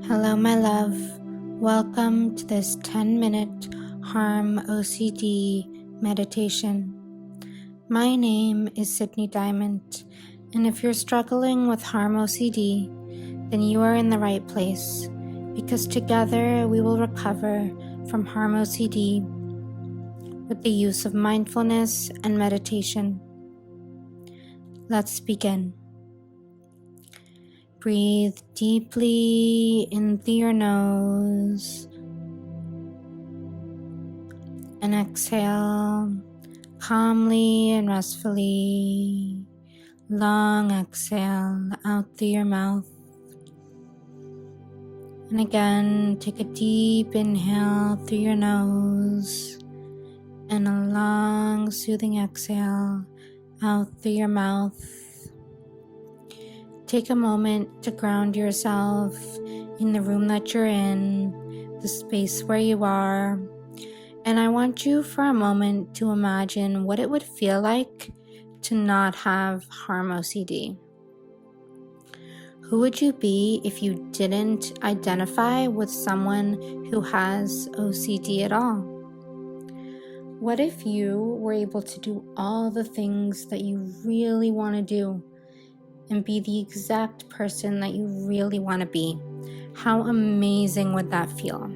Hello, my love. Welcome to this 10-minute Harm OCD meditation. My name is Sydney Diamond, and if you're struggling with Harm OCD, then you are in the right place, because together we will recover from Harm OCD with the use of mindfulness and meditation. Let's begin. Breathe deeply in through your nose and exhale calmly and restfully. Long exhale out through your mouth. And again, take a deep inhale through your nose and a long soothing exhale out through your mouth. Take a moment to ground yourself in the room that you're in, the space where you are, and I want you for a moment to imagine what it would feel like to not have Harm OCD. Who would you be if you didn't identify with someone who has OCD at all? What if you were able to do all the things that you really want to do and be the exact person that you really want to be? How amazing would that feel?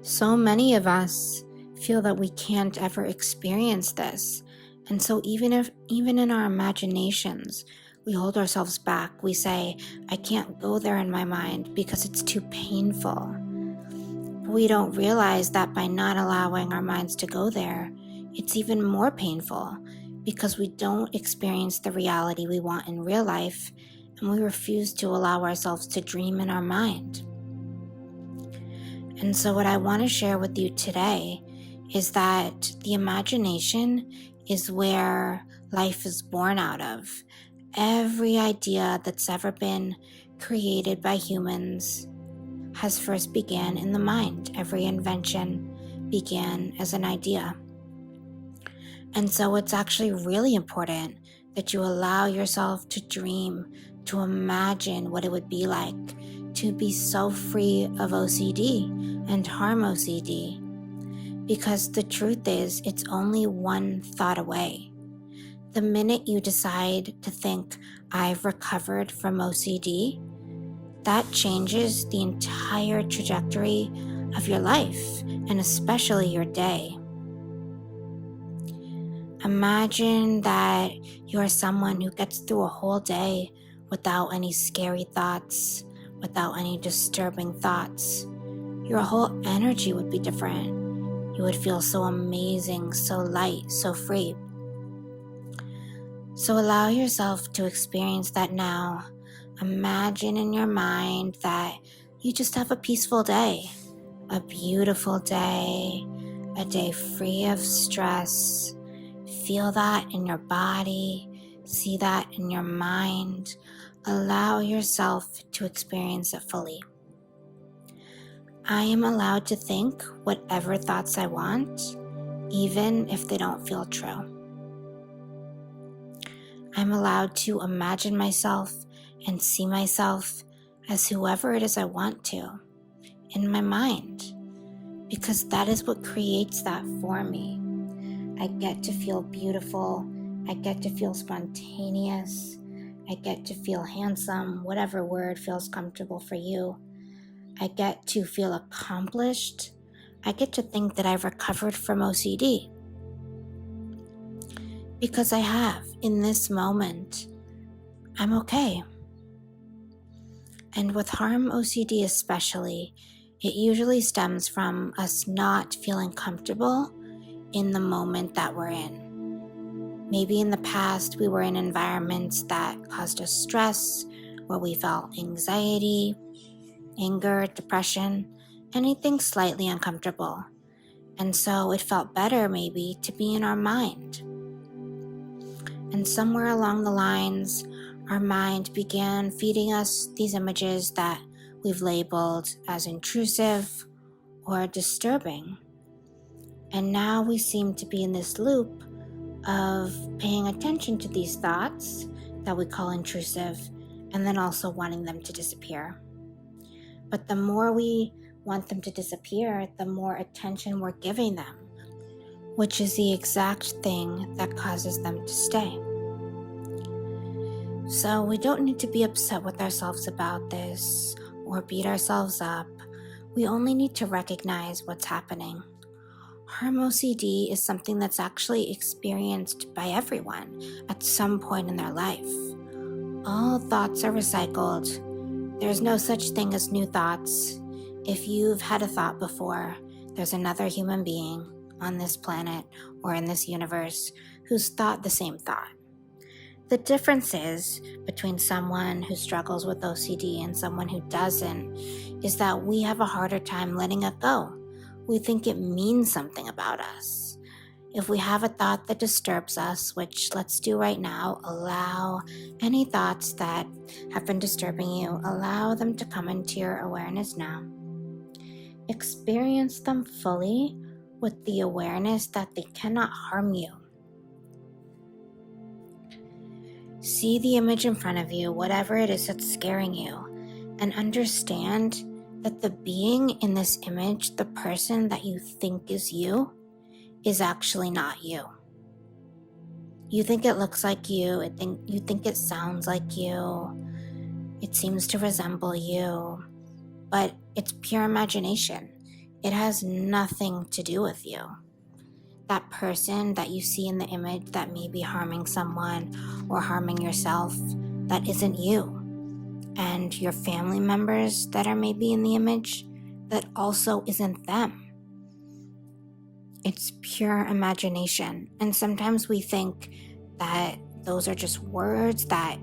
So many of us feel that we can't ever experience this. And so even in our imaginations, we hold ourselves back. We say, I can't go there in my mind because it's too painful. But we don't realize that by not allowing our minds to go there, it's even more painful, because we don't experience the reality we want in real life, and we refuse to allow ourselves to dream in our mind. And so what I want to share with you today is that the imagination is where life is born out of. Every idea that's ever been created by humans has first began in the mind. Every invention began as an idea. And so it's actually really important that you allow yourself to dream, to imagine what it would be like to be so free of OCD and Harm OCD. Because the truth is, it's only one thought away. The minute you decide to think, I've recovered from OCD, that changes the entire trajectory of your life, and especially your day. Imagine that you're someone who gets through a whole day without any scary thoughts, without any disturbing thoughts. Your whole energy would be different. You would feel so amazing, so light, so free. So allow yourself to experience that now. Imagine in your mind that you just have a peaceful day, a beautiful day, a day free of stress. Feel that in your body, see that in your mind. Allow yourself to experience it fully. I am allowed to think whatever thoughts I want, even if they don't feel true. I'm allowed to imagine myself and see myself as whoever it is I want to in my mind, because that is what creates that for me. I get to feel beautiful, I get to feel spontaneous, I get to feel handsome, whatever word feels comfortable for you. I get to feel accomplished. I get to think that I've recovered from OCD. Because I have, in this moment, I'm okay. And with Harm OCD especially, it usually stems from us not feeling comfortable in the moment that we're in. Maybe in the past we were in environments that caused us stress, where we felt anxiety, anger, depression, anything slightly uncomfortable. And so it felt better maybe to be in our mind. And somewhere along the lines, our mind began feeding us these images that we've labeled as intrusive or disturbing. And now we seem to be in this loop of paying attention to these thoughts that we call intrusive, and then also wanting them to disappear. But the more we want them to disappear, the more attention we're giving them, which is the exact thing that causes them to stay. So we don't need to be upset with ourselves about this or beat ourselves up. We only need to recognize what's happening. Harm OCD is something that's actually experienced by everyone at some point in their life. All thoughts are recycled. There's no such thing as new thoughts. If you've had a thought before, there's another human being on this planet or in this universe who's thought the same thought. The difference is between someone who struggles with OCD and someone who doesn't is that we have a harder time letting it go. We think it means something about us. If we have a thought that disturbs us, which let's do right now, allow any thoughts that have been disturbing you, allow them to come into your awareness now. Experience them fully with the awareness that they cannot harm you. See the image in front of you, whatever it is that's scaring you, and understand that the being in this image, the person that you think is you, is actually not you. You think it looks like you, you think it sounds like you, it seems to resemble you, but it's pure imagination. It has nothing to do with you. That person that you see in the image that may be harming someone or harming yourself, that isn't you. And your family members that are maybe in the image, that also isn't them. It's pure imagination. And sometimes we think that those are just words, that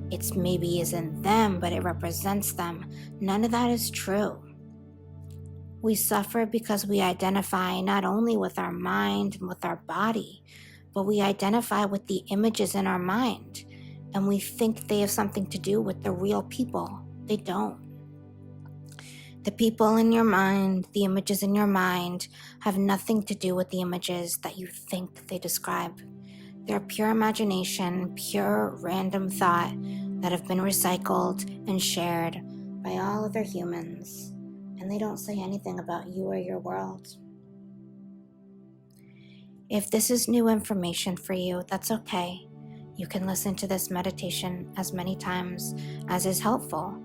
it's maybe isn't them, but it represents them. None of that is true. We suffer because we identify not only with our mind and with our body, but we identify with the images in our mind, and we think they have something to do with the real people. They don't. The people in your mind, the images in your mind, have nothing to do with the images that you think they describe. They're pure imagination, pure random thought that have been recycled and shared by all other humans. And they don't say anything about you or your world. If this is new information for you, that's okay. You can listen to this meditation as many times as is helpful,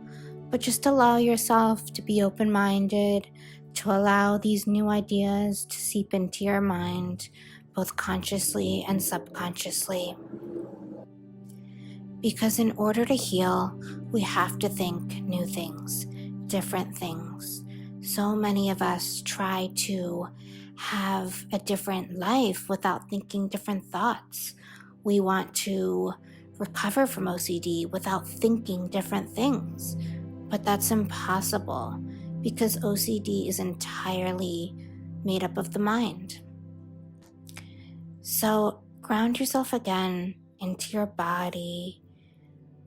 but just allow yourself to be open-minded, to allow these new ideas to seep into your mind, both consciously and subconsciously. Because in order to heal, we have to think new things, different things. So many of us try to have a different life without thinking different thoughts. We want to recover from OCD without thinking different things. But that's impossible because OCD is entirely made up of the mind. So ground yourself again into your body.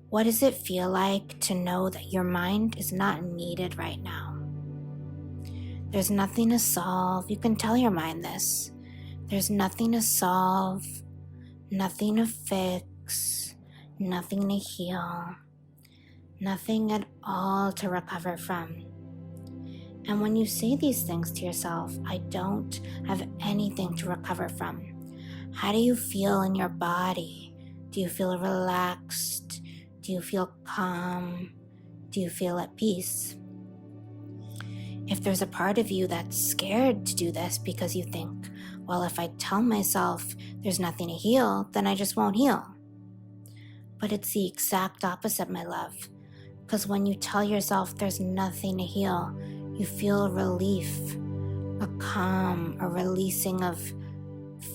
What does it feel like to know that your mind is not needed right now? There's nothing to solve. You can tell your mind this. There's nothing to solve, nothing to fix, nothing to heal, nothing at all to recover from. And when you say these things to yourself, I don't have anything to recover from, how do you feel in your body? Do you feel relaxed? Do you feel calm? Do you feel at peace? If there's a part of you that's scared to do this because you think, well, if I tell myself there's nothing to heal, then I just won't heal. But it's the exact opposite, my love. Because when you tell yourself there's nothing to heal, you feel relief, a calm, a releasing of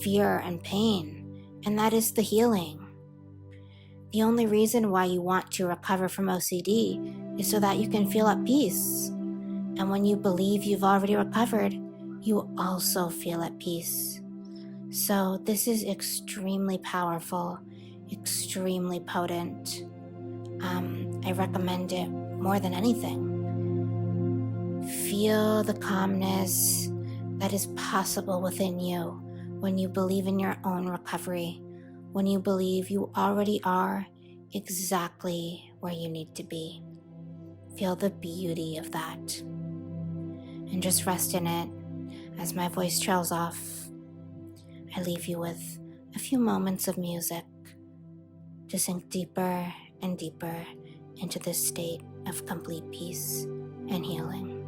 fear and pain. And that is the healing. The only reason why you want to recover from OCD is so that you can feel at peace. And when you believe you've already recovered, you also feel at peace. So this is extremely powerful, extremely potent. I recommend it more than anything. Feel the calmness that is possible within you when you believe in your own recovery, when you believe you already are exactly where you need to be. Feel the beauty of that and just rest in it. As my voice trails off, I leave you with a few moments of music to sink deeper and deeper into this state of complete peace and healing.